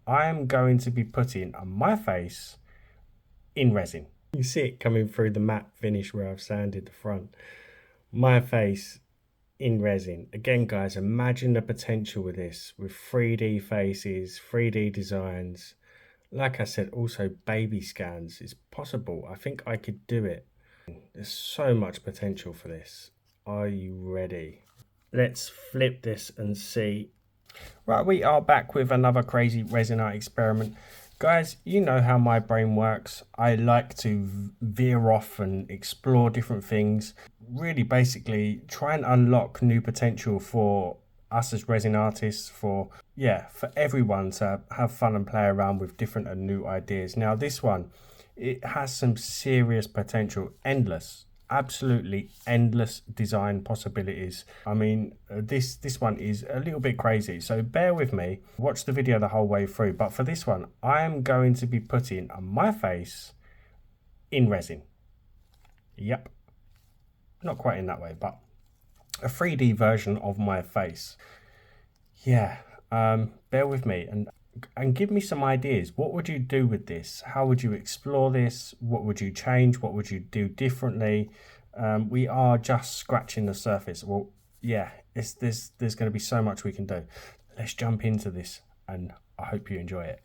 I am going to be putting my face in resin. You see it coming through the matte finish where I've sanded the front. My face in resin. Again, guys, imagine the potential with this, with 3D faces, 3D designs. Like I said, also baby scans. It's possible. I think I could do it. There's so much potential for this. Are you ready? Let's flip this and see. Right, we are back with another crazy resin art experiment. Guys, you know how my brain works. I like to veer off and explore different things. Really basically try and unlock new potential for us as resin artists, for everyone to have fun and play around with different and new ideas. Now this one, it has some serious potential, endless. Absolutely endless design possibilities. I mean, this one is a little bit crazy, so bear with me, watch the video the whole way through. But for this one, I am going to be putting my face in resin. Yep, not quite in that way, but a 3D version of my face. Yeah, bear with me and give me some ideas. What would you do with this? How would you explore this? What would you change? What would you do differently? We are just scratching the surface. Well, yeah, there's going to be so much we can do. Let's jump into this and I hope you enjoy it.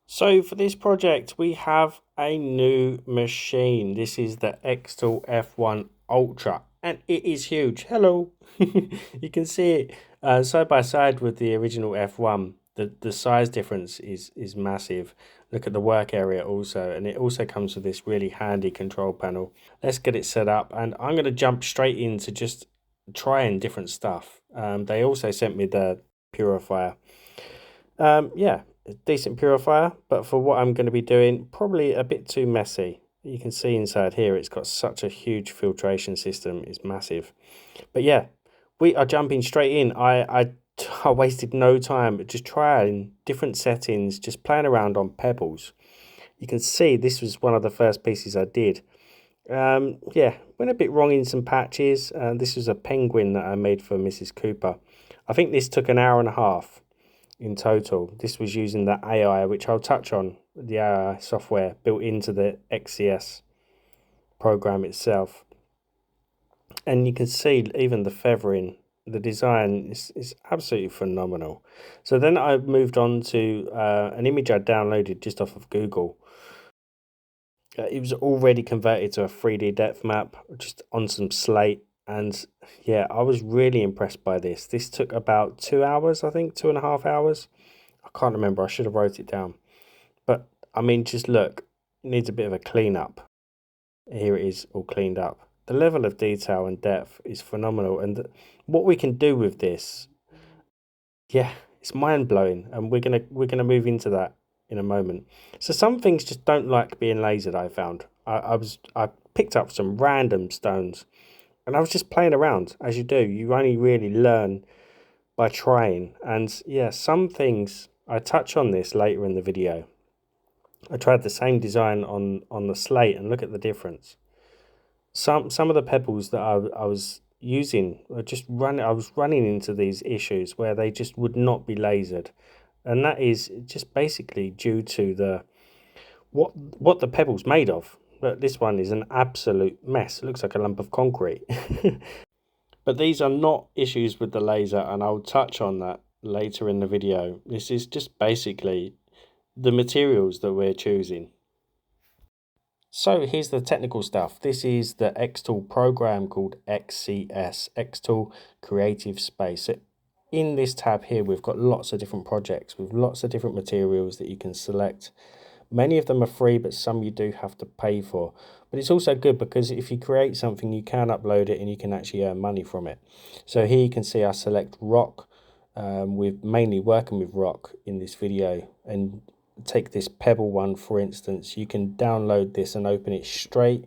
So for this project, we have a new machine. This is the XTool F1 Ultra and it is huge. Hello. You can see it side by side with the original F1. The size difference is massive. Look at the work area also, and it also comes with this really handy control panel. Let's get it set up, and I'm going to jump straight into just trying different stuff. They also sent me the purifier. Yeah, a decent purifier, but for what I'm going to be doing, probably a bit too messy. You can see inside here, it's got such a huge filtration system. It's massive. But yeah, we are jumping straight in. I wasted no time just trying different settings, just playing around on pebbles. You can see this was one of the first pieces I did. Yeah, went a bit wrong in some patches. This was a penguin that I made for Mrs. Cooper. I think this took an hour and a half in total. This was using the AI, which I'll touch on, the AI software built into the XCS program itself. And you can see even the feathering, the design is absolutely phenomenal. So then I moved on to an image I downloaded just off of Google. It was already converted to a 3D depth map just on some slate. And yeah, I was really impressed by this. This took about 2 hours, I think, 2.5 hours. I can't remember. I should have wrote it down. But I mean, just look, it needs a bit of a clean up. Here it is all cleaned up. The level of detail and depth is phenomenal. And what we can do with this, yeah, it's mind blowing. And we're gonna move into that in a moment. So some things just don't like being lasered, I found. I picked up some random stones and I was just playing around, as you do. You only really learn by trying. And yeah, some things, I touch on this later in the video. I tried the same design on the slate and look at the difference. Some of the pebbles that I was using were just I was running into these issues where they just would not be lasered. And that is just basically due to the what the pebble's made of. But this one is an absolute mess. It looks like a lump of concrete. But these are not issues with the laser, and I'll touch on that later in the video. This is just basically the materials that we're choosing. So here's the technical stuff. This is the XTool program called XCS, XTool Creative Space. So in this tab here, we've got lots of different projects with lots of different materials that you can select. Many of them are free, but some you do have to pay for. But it's also good because if you create something, you can upload it and you can actually earn money from it. So here you can see I select rock. We're mainly working with rock in this video. And take this pebble one, for instance. You can download this and open it straight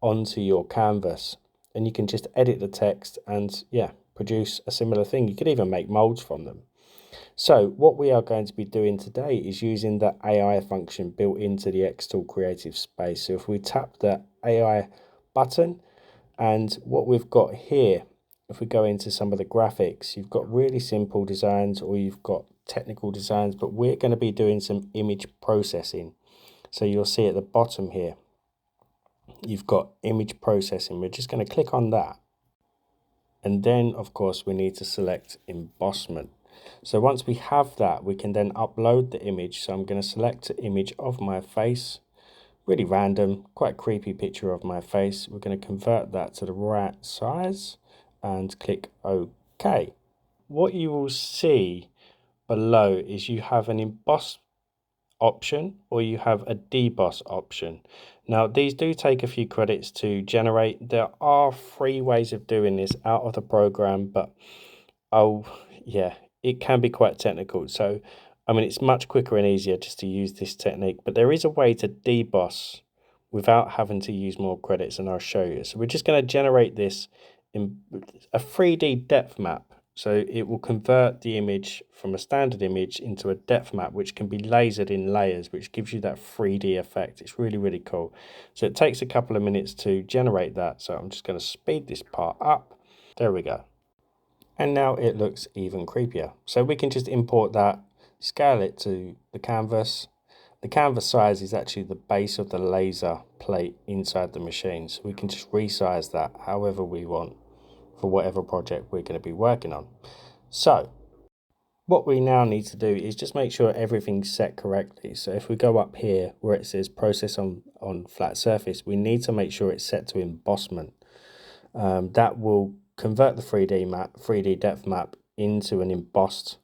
onto your canvas. And you can just edit the text and, yeah, produce a similar thing. You could even make molds from them. So what we are going to be doing today is using the AI function built into the XTool Creative Space. So if we tap the AI button, and what we've got here, if we go into some of the graphics, you've got really simple designs or you've got technical designs, but we're going to be doing some image processing. So you'll see at the bottom here, you've got image processing. We're just going to click on that. And then, of course, we need to select embossment. So once we have that, we can then upload the image. So I'm going to select an image of my face, really random, quite creepy picture of my face. We're going to convert that to the right size and click OK. What you will see below is you have an emboss option or you have a deboss option. Now these do take a few credits to generate. There are 3 ways of doing this out of the program, but yeah, it can be quite technical. So I mean, it's much quicker and easier just to use this technique, but there is a way to deboss without having to use more credits, and I'll show you. So we're just going to generate this in a 3D depth map. So it will convert the image from a standard image into a depth map, which can be lasered in layers, which gives you that 3D effect. It's really, really cool. So it takes a couple of minutes to generate that. So I'm just going to speed this part up. There we go. And now it looks even creepier. So we can just import that, scale it to the canvas. The canvas size is actually the base of the laser plate inside the machine. So we can just resize that however we want for whatever project we're going to be working on. So what we now need to do is just make sure everything's set correctly. So if we go up here where it says process on flat surface, we need to make sure it's set to embossment. That will convert the 3D depth map into an embossed.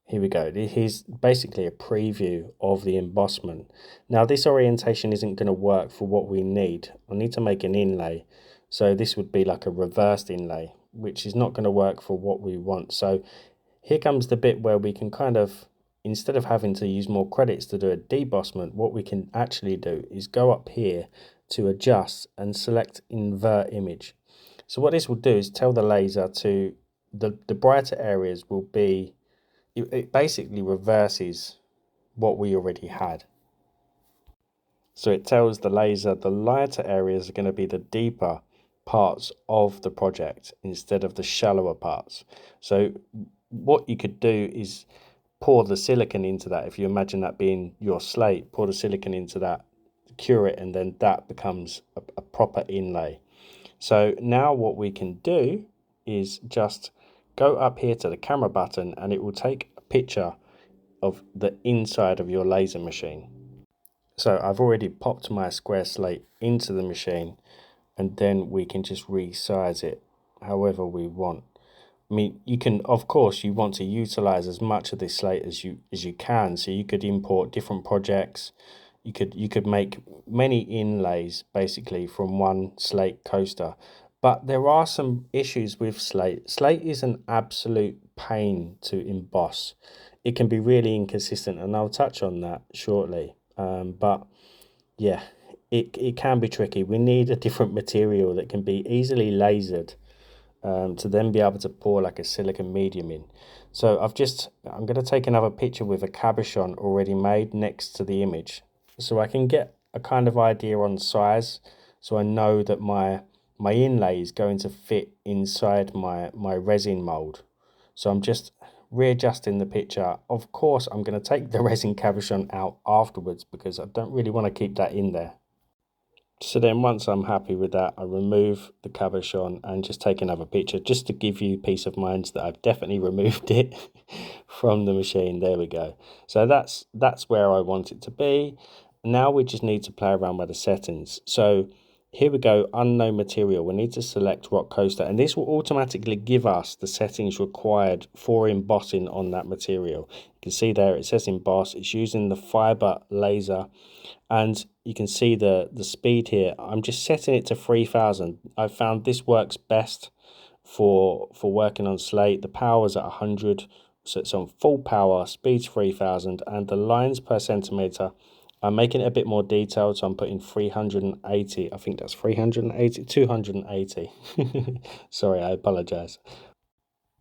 Here we go. Here's basically a preview of the embossment. Now this orientation isn't going to work for what we need. I need to make an inlay. So this would be like a reversed inlay, which is not going to work for what we want. So here comes the bit where we can kind of, instead of having to use more credits to do a debossment, what we can actually do is go up here to adjust and select invert image. So what this will do is tell the laser to, the brighter areas will be, it basically reverses what we already had. So it tells the laser the lighter areas are going to be the deeper parts of the project instead of the shallower parts. So what you could do is pour the silicon into that. If you imagine that being your slate, pour the silicon into that, cure it, and then that becomes a proper inlay. So now what we can do is just go up here to the camera button and it will take a picture of the inside of your laser machine. So I've already popped my square slate into the machine, and then we can just resize it however we want. I mean, you can, of course, you want to utilize as much of this slate as you can. So you could import different projects. You could make many inlays basically from one slate coaster. But there are some issues with slate. Slate is an absolute pain to emboss. It can be really inconsistent, and I'll touch on that shortly. But yeah, it can be tricky. We need a different material that can be easily lasered to then be able to pour like a silicon medium in. So I'm going to take another picture with a cabochon already made next to the image, so I can get a kind of idea on size, so I know that my inlay is going to fit inside my resin mold. So I'm just readjusting the picture. Of course, I'm going to take the resin cabochon out afterwards because I don't really want to keep that in there. So then once I'm happy with that, I remove the cabochon and just take another picture just to give you peace of mind that I've definitely removed it from the machine. There we go. So that's where I want it to be. Now we just need to play around with the settings. So here we go, unknown material. We need to select rock coaster, and this will automatically give us the settings required for embossing on that material. You can see there it says emboss. It's using the fiber laser, and you can see the speed here. I'm just setting it to 3000. I found this works best for working on slate. The power's at 100, so it's on full power, speed's 3000, and the lines per centimeter, I'm making it a bit more detailed, so I'm putting 380. I think that's 380, 280. Sorry, I apologize.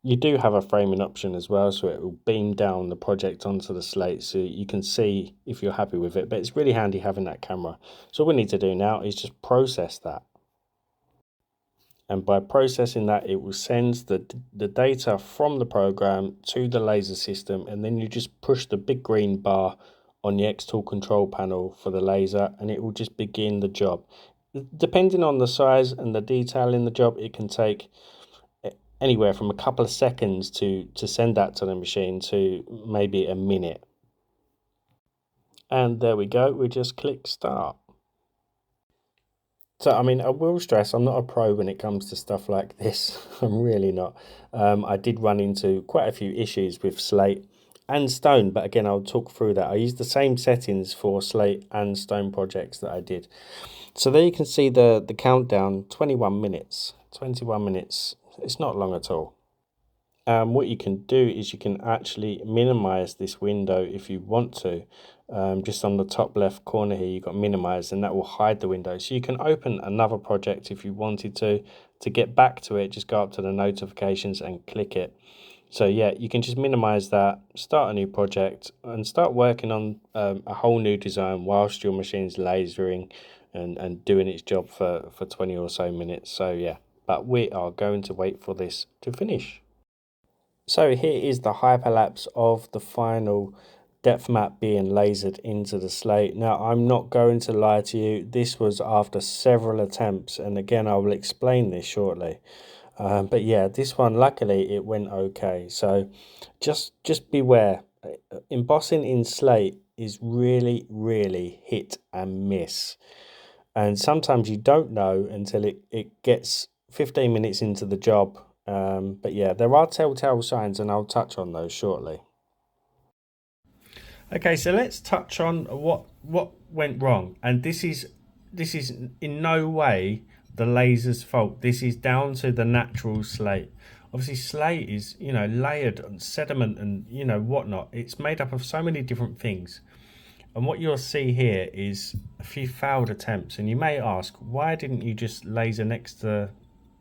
You do have a framing option as well, so it will beam down the project onto the slate so you can see if you're happy with it, but it's really handy having that camera. So all we need to do now is just process that. and by processing that, it will send the data from the program to the laser system, and then you just push the big green bar on the XTool control panel for the laser, and it will just begin the job. Depending on the size and the detail in the job, it can take anywhere from a couple of seconds to send that to the machine to maybe a minute. And there we go, we just click start. So, I mean, I will stress I'm not a pro when it comes to stuff like this. I'm really not. I did run into quite a few issues with slate and stone, but again, I'll talk through that. I used the same settings for slate and stone projects that I did. So there you can see the countdown, 21 minutes. 21 minutes, it's not long at all. What you can do is you can actually minimize this window if you want to. Just on the top left corner here, you've got minimize, and that will hide the window. So you can open another project if you wanted to. To get back to it, just go up to the notifications and click it. So yeah, you can just minimize that, start a new project, and start working on a whole new design whilst your machine's lasering and doing its job for 20 or so minutes. So yeah, but we are going to wait for this to finish. So here is the hyperlapse of the final depth map being lasered into the slate. Now, I'm not going to lie to you, this was after several attempts, and again, I will explain this shortly. But yeah, this one, luckily, it went okay. So just beware. Embossing in slate is really, really hit and miss. And sometimes you don't know until it gets 15 minutes into the job. But yeah, there are telltale signs, and I'll touch on those shortly. Okay, so let's touch on what went wrong, and this is in no way the laser's fault. This is down to the natural slate. Obviously, slate is layered on sediment and whatnot. It's made up of so many different things, and what you'll see here is a few failed attempts. And you may ask, why didn't you just laser next to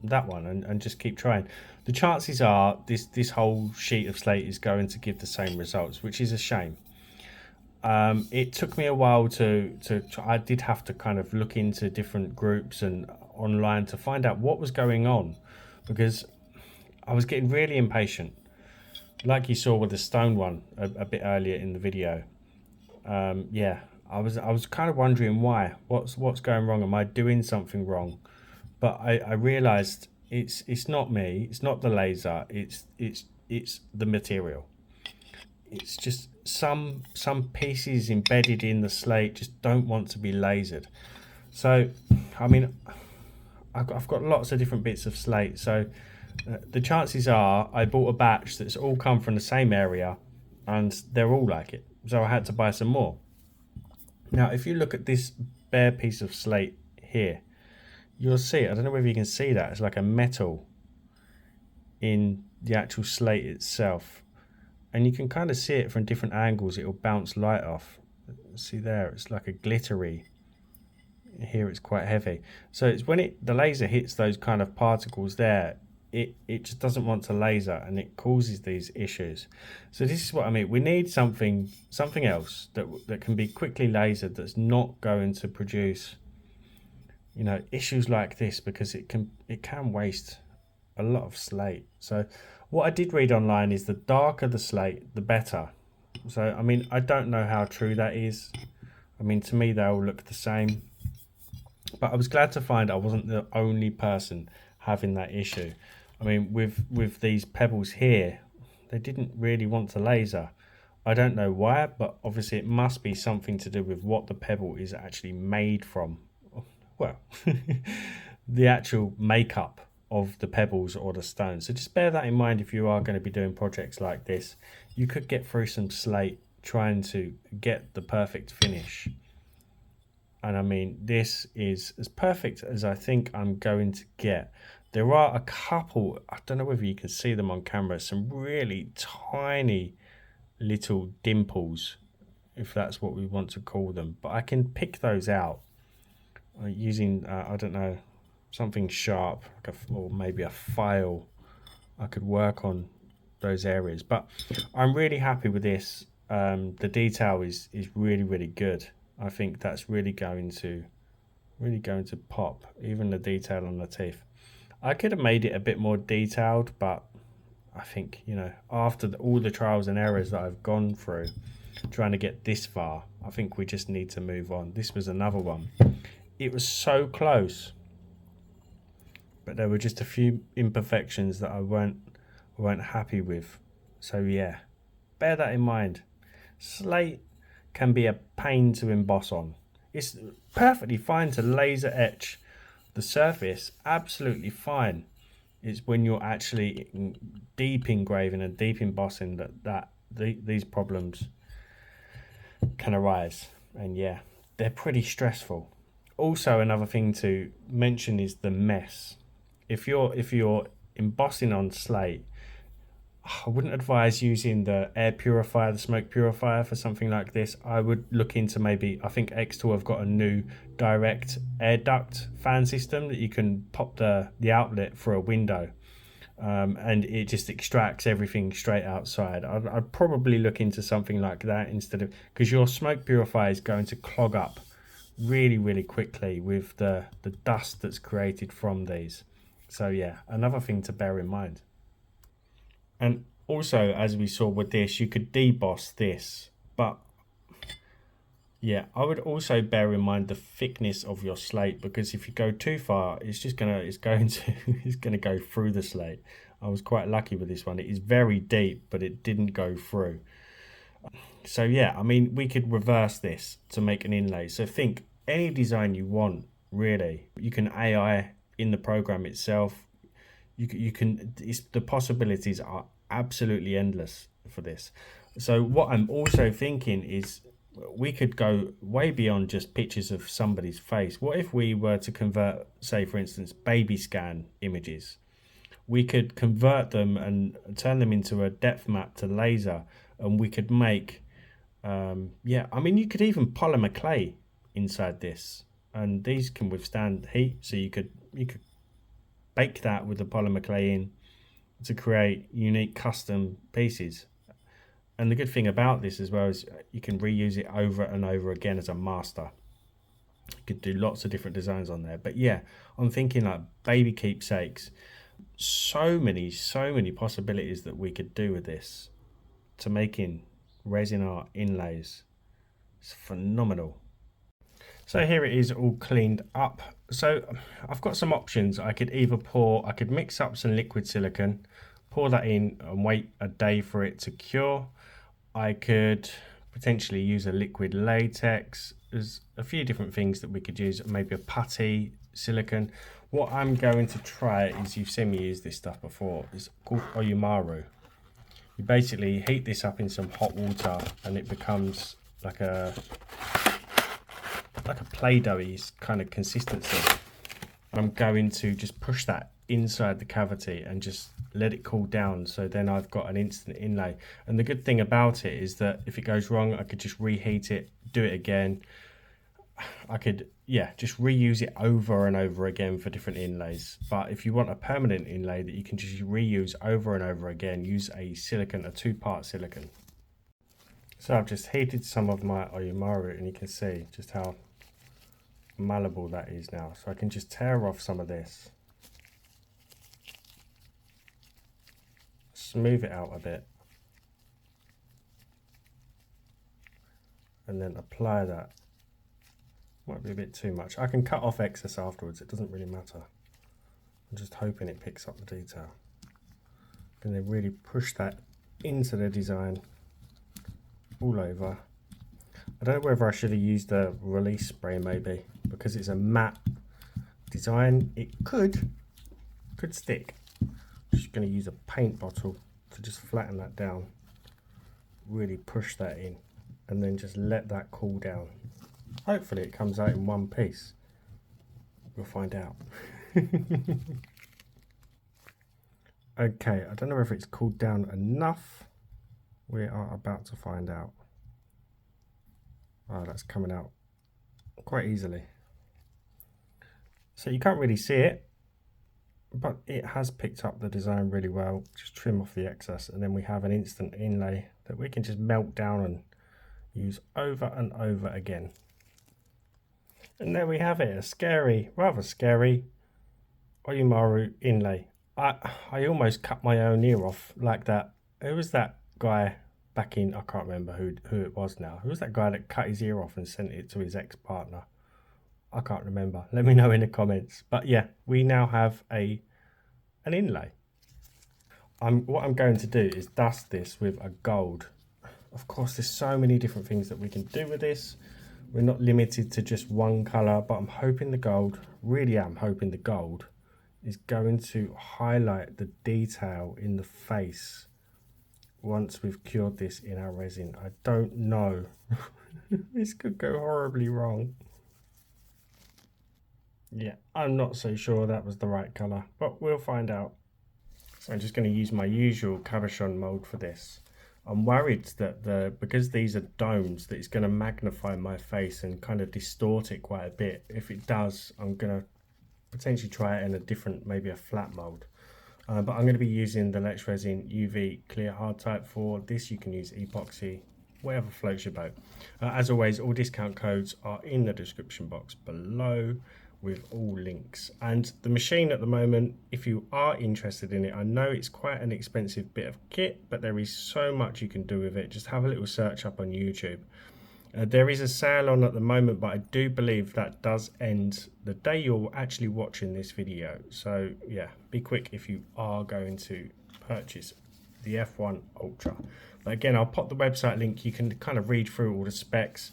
that one and just keep trying? The chances are this whole sheet of slate is going to give the same results, which is a shame. It took me a while to I did have to kind of look into different groups and online to find out what was going on, because I was getting really impatient, like you saw with the stone one a bit earlier in the video. Yeah, I was kind of wondering what's going wrong. Am I doing something wrong? But I realized it's not me, it's not the laser, it's the material. It's just some pieces embedded in the slate just don't want to be lasered. So I mean, I've got lots of different bits of slate, so the chances are I bought a batch that's all come from the same area and they're all like it, so I had to buy some more. Now if you look at this bare piece of slate here, you'll see, I don't know whether you can see that, it's like a metal in the actual slate itself, and you can kind of see it from different angles. It will bounce light off. See there, it's like a glittery. Here it's quite heavy. So it's when the laser hits those kind of particles there, it just doesn't want to laser, and it causes these issues. So this is what I mean. We need something else that can be quickly lasered, that's not going to produce issues like this, because it can waste a lot of slate. So what I did read online is the darker the slate, the better. So I mean, I don't know how true that is. I mean, to me they all look the same, but I was glad to find I wasn't the only person having that issue. I mean, with these pebbles here, they didn't really want to laser. I don't know why, but obviously it must be something to do with what the pebble is actually made from. Well, the actual makeup of the pebbles or the stones. So just bear that in mind if you are going to be doing projects like this. You could get through some slate trying to get the perfect finish. And I mean, this is as perfect as I think I'm going to get. There are a couple, I don't know whether you can see them on camera, some really tiny little dimples, if that's what we want to call them. But I can pick those out using, I don't know, something sharp, like or maybe a file. I could work on those areas. But I'm really happy with this. The detail is really, really good. I think that's really going to pop, even the detail on the teeth. I could have made it a bit more detailed, but I think, you know, after all the trials and errors that I've gone through trying to get this far, I think we just need to move on. This was another one. It was so close, but there were just a few imperfections that I weren't happy with. So yeah, bear that in mind. Slate can be a pain to emboss on. It's perfectly fine to laser etch the surface, absolutely fine. It's when you're actually deep engraving and deep embossing that these problems can arise. And yeah, they're pretty stressful. Also, another thing to mention is the mess. If you're embossing on slate, I wouldn't advise using the air purifier, the smoke purifier for something like this. I would look into maybe, I think XTool have got a new direct air duct fan system that you can pop the outlet for a window, and it just extracts everything straight outside. I'd probably look into something like that instead of, because your smoke purifier is going to clog up really quickly with the dust that's created from these. So yeah, another thing to bear in mind. And also, as we saw with this, you could deboss this, but yeah, I would also bear in mind the thickness of your slate, because if you go too far, it's going to go through the slate. I was quite lucky with this one. It is very deep, but it didn't go through. So yeah, I mean, we could reverse this to make an inlay. So think any design you want, really. You can AI in the program itself. You can, the possibilities are absolutely endless for this. So what I'm also thinking is we could go way beyond just pictures of somebody's face. What if we were to convert, say for instance, baby scan images? We could convert them and turn them into a depth map to laser, and we could make yeah, I mean, you could even polymer clay inside this, and these can withstand heat, so you could bake that with the polymer clay in to create unique custom pieces. And the good thing about this as well is you can reuse it over and over again as a master. You could do lots of different designs on there. But yeah, I'm thinking like baby keepsakes. So many possibilities that we could do with this to making resin art inlays. It's phenomenal. So here it is all cleaned up. So I've got some options. I could mix up some liquid silicone, pour that in and wait a day for it to cure. I could potentially use a liquid latex. There's a few different things that we could use, maybe a putty silicone. What I'm going to try is, you've seen me use this stuff before, it's called Oyumaru. You basically heat this up in some hot water and it becomes like a Play-Doh-y kind of consistency. I'm going to just push that inside the cavity and just let it cool down, so then I've got an instant inlay. And the good thing about it is that if it goes wrong, I could just reheat it, do it again. I could, yeah, just reuse it over and over again for different inlays. But if you want a permanent inlay that you can just reuse over and over again, use a two-part silicone. So I've just heated some of my Oyumaru, and you can see just how malleable that is now. So I can just tear off some of this, smooth it out a bit, and then apply that. Might be a bit too much. I can cut off excess afterwards, it doesn't really matter. I'm just hoping it picks up the detail. And then really push that into the design all over. I don't know whether I should have used the release spray, maybe, because it's a matte design. It could stick. I'm just going to use a paint bottle to just flatten that down, really push that in, and then just let that cool down. Hopefully it comes out in one piece. We'll find out. Okay, I don't know if it's cooled down enough. We are about to find out. Oh, that's coming out quite easily. So you can't really see it, but it has picked up the design really well. Just trim off the excess, and then we have an instant inlay that we can just melt down and use over and over again. And there we have it, a scary, rather scary Oyumaru inlay. I almost cut my own ear off like that. Who was that guy back in, I can't remember who it was now. Who was that guy that cut his ear off and sent it to his ex-partner? I can't remember. Let me know in the comments. But yeah, we now have an inlay. What I'm going to do is dust this with a gold. Of course, there's so many different things that we can do with this. We're not limited to just one color, but I'm hoping the gold, really am hoping the gold is going to highlight the detail in the face once we've cured this in our resin. I don't know. This could go horribly wrong. Yeah, I'm not so sure that was the right color, but we'll find out. So I'm just going to use my usual cabochon mold for this. I'm worried that because these are domes, that it's going to magnify my face and kind of distort it quite a bit. If it does, I'm going to potentially try it in a different, maybe a flat mold. But I'm going to be using the Let's Resin UV clear hard type for this. You can use epoxy, whatever floats your boat. As always, all discount codes are in the description box below with all links. And the machine at the moment, if you are interested in it, I know it's quite an expensive bit of kit, but there is so much you can do with it. Just have a little search up on YouTube. There is a sale on at the moment, but I do believe that does end the day you're actually watching this video. So yeah, be quick if you are going to purchase the F1 Ultra. But again, I'll pop the website link. You can kind of read through all the specs.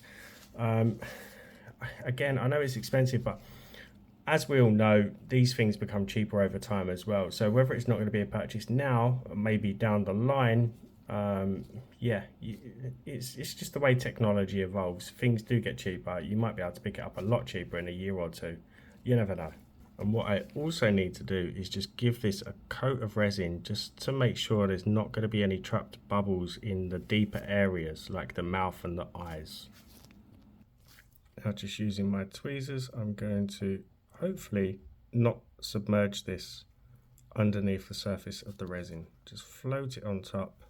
Again, I know it's expensive, but as we all know, these things become cheaper over time as well. So whether it's not going to be a purchase now, or maybe down the line, yeah, it's just the way technology evolves. Things do get cheaper. You might be able to pick it up a lot cheaper in a year or two. You never know. And what I also need to do is just give this a coat of resin just to make sure there's not going to be any trapped bubbles in the deeper areas like the mouth and the eyes. Now, just using my tweezers, I'm going to hopefully not submerge this underneath the surface of the resin. Just float it on top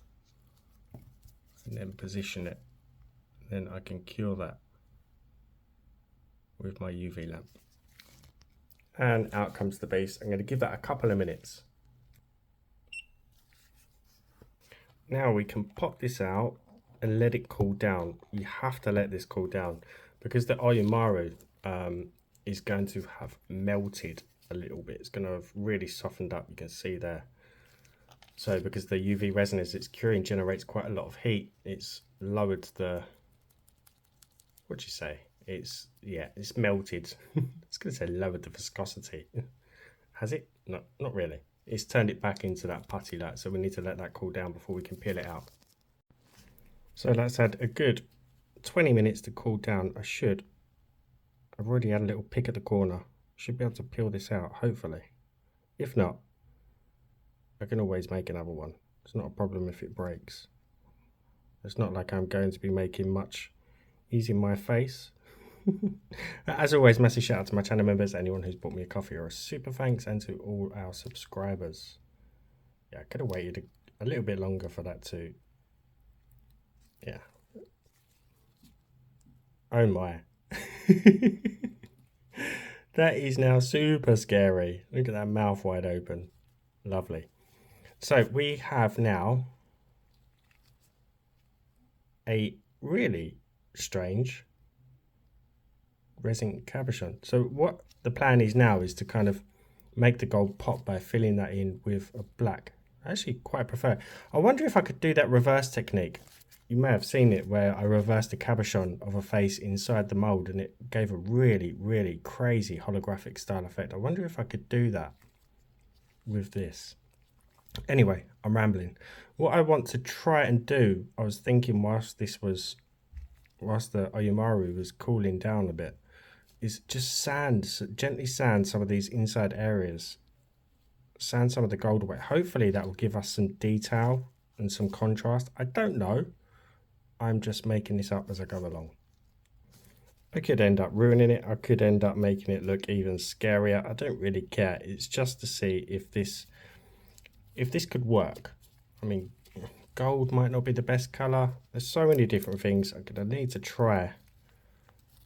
and then position it. Then I can cure that with my UV lamp. And out comes the base. I'm going to give that a couple of minutes. Now we can pop this out and let it cool down. You have to let this cool down because the Oyumaru is going to have melted a little bit. It's going to have really softened up. You can see there. So because the UV resin as it's curing generates quite a lot of heat, it's lowered the, what do you say? It's, yeah, it's melted. I was going to say lowered the viscosity. Has it? No, not really. It's turned it back into that putty like, so we need to let that cool down before we can peel it out. So that's had a good 20 minutes to cool down. I've already had a little pick at the corner. Should be able to peel this out, hopefully. If not, I can always make another one. It's not a problem if it breaks. It's not like I'm going to be making much using my face. As always, massive shout out to my channel members, anyone who's bought me a coffee or a super thanks, and to all our subscribers. Yeah, I could have waited a little bit longer for that too. Yeah. Oh my. That is now super scary. Look at that mouth wide open. Lovely. So we have now a really strange resin cabochon. So what the plan is now is to kind of make the gold pop by filling that in with a black. I actually quite prefer it. I wonder if I could do that reverse technique. You may have seen it where I reversed the cabochon of a face inside the mold and it gave a really, really crazy holographic style effect. I wonder if I could do that with this. Anyway, I'm rambling. What I want to try and do, I was thinking whilst the Oyumaru was cooling down a bit, is just gently sand some of these inside areas. Sand some of the gold away. Hopefully that will give us some detail and some contrast. I don't know. I'm just making this up as I go along. I could end up ruining it. I could end up making it look even scarier. I don't really care. It's just to see if this could work. I mean, gold might not be the best color. There's so many different things I'm gonna need to try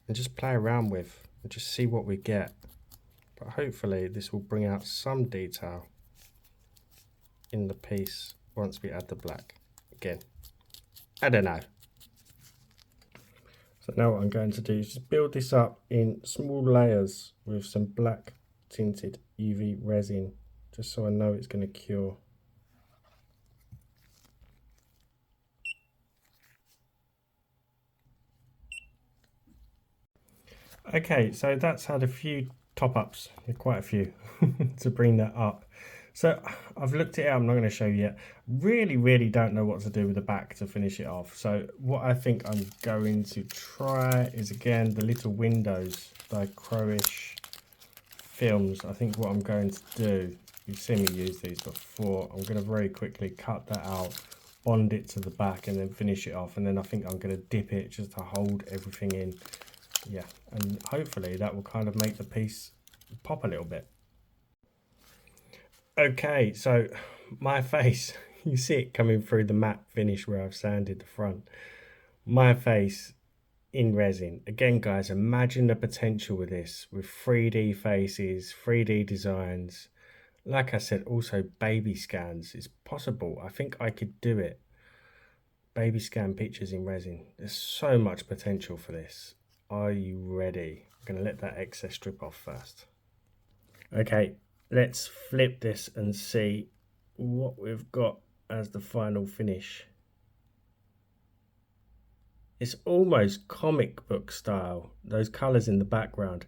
and just play around with and just see what we get. but hopefully this will bring out some detail in the piece once we add the black. Again, I don't know. So now what I'm going to do is just build this up in small layers with some black tinted UV resin, just so I know it's going to cure. Okay, so that's had a few top-ups, quite a few, to bring that up. So I've looked it out, I'm not going to show you yet. Really don't know what to do with the back to finish it off. So what I think I'm going to try is, again, the little windows, the Crowish films. I think what I'm going to do, you've seen me use these before, I'm going to very quickly cut that out, bond it to the back and then finish it off. And then I think I'm going to dip it just to hold everything in. Yeah, and hopefully that will kind of make the piece pop a little bit. Okay, so my face, you see it coming through the matte finish where I've sanded the front. My face in resin. Again, guys, imagine the potential with this, with 3D faces, 3D designs. Like I said, also baby scans. It's possible. I think I could do it. Baby scan pictures in resin. There's so much potential for this. Are you ready? I'm going to let that excess strip off first. Okay, let's flip this and see what we've got as the final finish. It's almost comic book style, those colours in the background.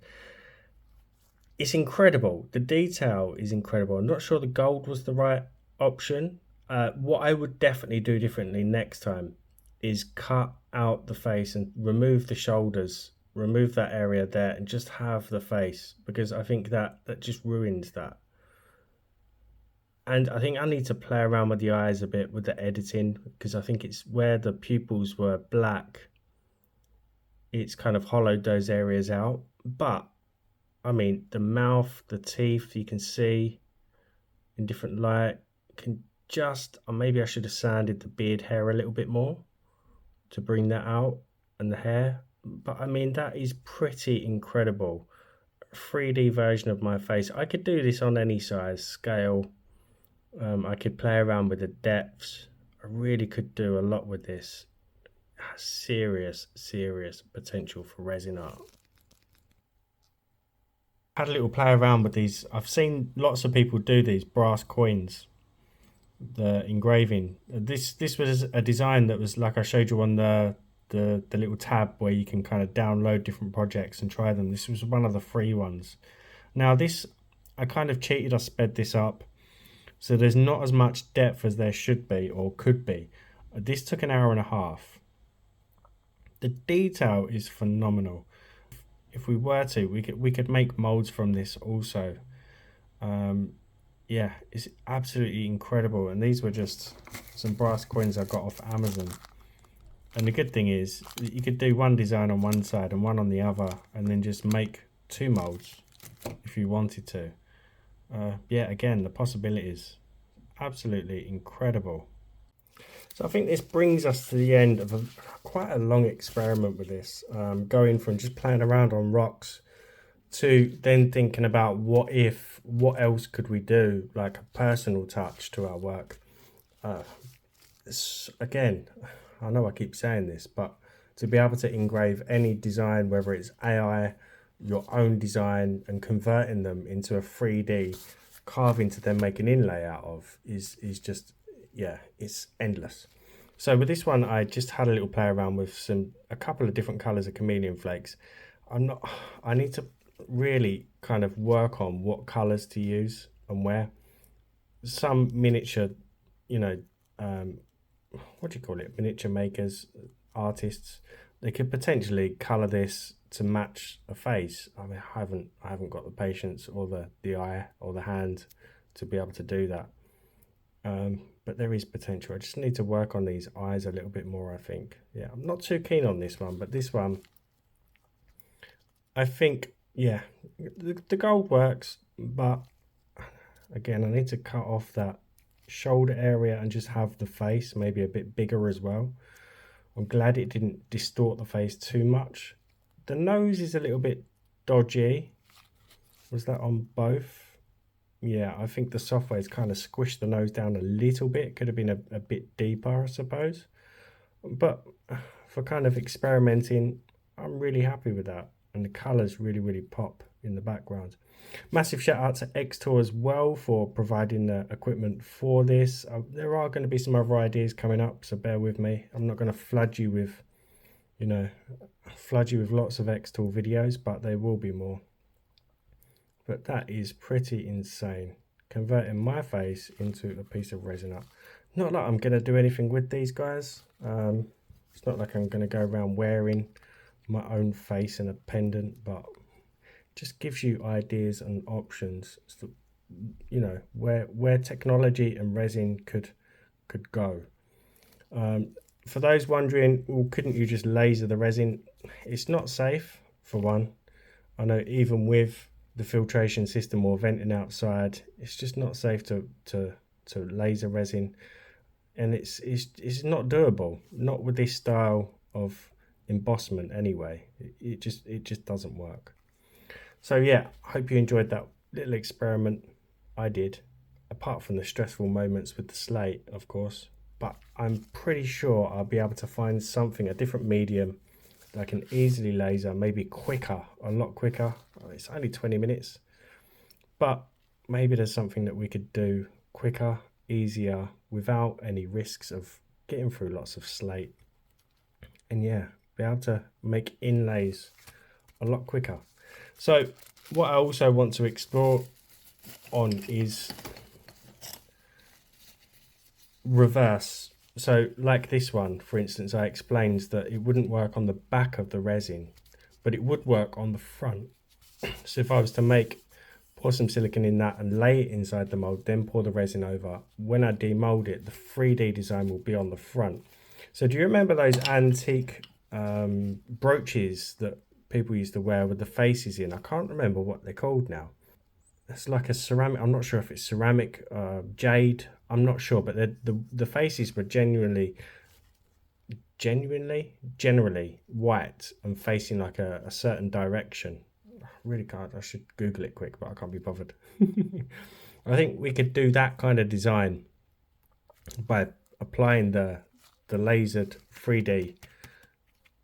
It's incredible. The detail is incredible. I'm not sure the gold was the right option. What I would definitely do differently next time is cut out the face and remove the shoulders, remove that area there and just have the face, because I think that just ruins that. And I think I need to play around with the eyes a bit with the editing, because I think it's where the pupils were black, it's kind of hollowed those areas out. But I mean, the mouth, the teeth, you can see in different light, can just, or maybe I should have sanded the beard hair a little bit more to bring that out, and the hair. But I mean, that is pretty incredible. 3D version of my face. I could do this on any size scale. I could play around with the depths. I really could do a lot with this. Serious potential for resin art. Had a little play around with these. I've seen lots of people do these brass coins, the engraving. This was a design that was like I showed you on the little tab where you can kind of download different projects and try them. This was one of the free ones. Now this, I kind of cheated, I sped this up, so there's not as much depth as there should be or could be. This took an hour and a half. The detail is phenomenal. If we were to, we could make molds from this also. Yeah, it's absolutely incredible. And these were just some brass coins I got off Amazon. And the good thing is you could do one design on one side and one on the other, and then just make two molds if you wanted to. Yeah, again, the possibilities, absolutely incredible. So I think this brings us to the end of quite a long experiment with this, going from just playing around on rocks to then thinking about what else could we do, like a personal touch to our work. Again, I know I keep saying this, but to be able to engrave any design, whether it's AI, your own design, and converting them into a 3D carving to then make an inlay out of is just, yeah, it's endless. So with this one, I just had a little play around with a couple of different colors of chameleon flakes. I need to really kind of work on what colors to use and where. Some miniature, you know, what do you call it? Miniature makers, artists, they could potentially color this to match a face. I mean, I haven't got the patience or the eye or the hand to be able to do that. But there is potential. I just need to work on these eyes a little bit more, I think. Yeah, I'm not too keen on this one, but this one, I think, yeah, the gold works, but again, I need to cut off that shoulder area and just have the face maybe a bit bigger as well. I'm glad it didn't distort the face too much. The nose is a little bit dodgy. Was that on both? Yeah, I think the software's kind of squished the nose down a little bit. Could have been a bit deeper, I suppose. But for kind of experimenting, I'm really happy with that. And the colours really, really pop in the background. Massive shout out to XTool as well for providing the equipment for this. There are going to be some other ideas coming up, so bear with me. I'm not going to flood you with, lots of XTool videos, but there will be more. But that is pretty insane. Converting my face into a piece of resin art. Not that I'm going to do anything with these guys. It's not like I'm going to go around wearing my own face in a pendant, but just gives you ideas and options, so, where technology and resin could go. For those wondering, well, couldn't you just laser the resin? It's not safe, for one. I know even with the filtration system or venting outside, it's just not safe to laser resin, and it's not doable, not with this style of embossment anyway. It just doesn't work. So yeah, I hope you enjoyed that little experiment. I did, apart from the stressful moments with the slate, of course, but I'm pretty sure I'll be able to find something, a different medium that I can easily laser, maybe quicker, a lot quicker. It's only 20 minutes, but maybe there's something that we could do quicker, easier, without any risks of getting through lots of slate. And yeah, be able to make inlays a lot quicker. So what I also want to explore on is reverse. So like this one, for instance, I explained that it wouldn't work on the back of the resin, but it would work on the front. So if I was to pour some silicone in that and lay it inside the mold, then pour the resin over, when I demold it, the 3D design will be on the front. So do you remember those antique brooches that people used to wear with the faces in? I can't remember what they're called now. It's like a ceramic, I'm not sure if it's ceramic, jade, I'm not sure, but the faces were generally white and facing like a certain direction. I really can't, I should Google it quick, but I can't be bothered. I think we could do that kind of design by applying the lasered 3D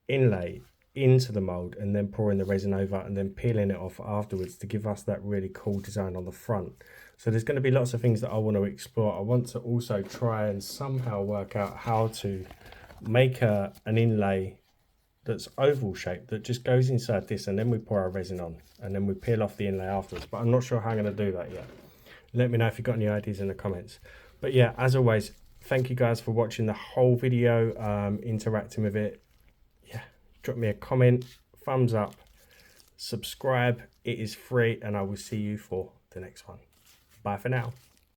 inlay into the mold and then pouring the resin over and then peeling it off afterwards to give us that really cool design on the front. So there's going to be lots of things that I want to explore. I want to also try and somehow work out how to make an inlay that's oval shaped that just goes inside this, and then we pour our resin on and then we peel off the inlay afterwards, but I'm not sure how I'm going to do that yet. Let me know if you've got any ideas in the comments. But yeah, as always, thank you guys for watching the whole video, interacting with it. Drop me a comment, thumbs up, subscribe. It is free, and I will see you for the next one. Bye for now.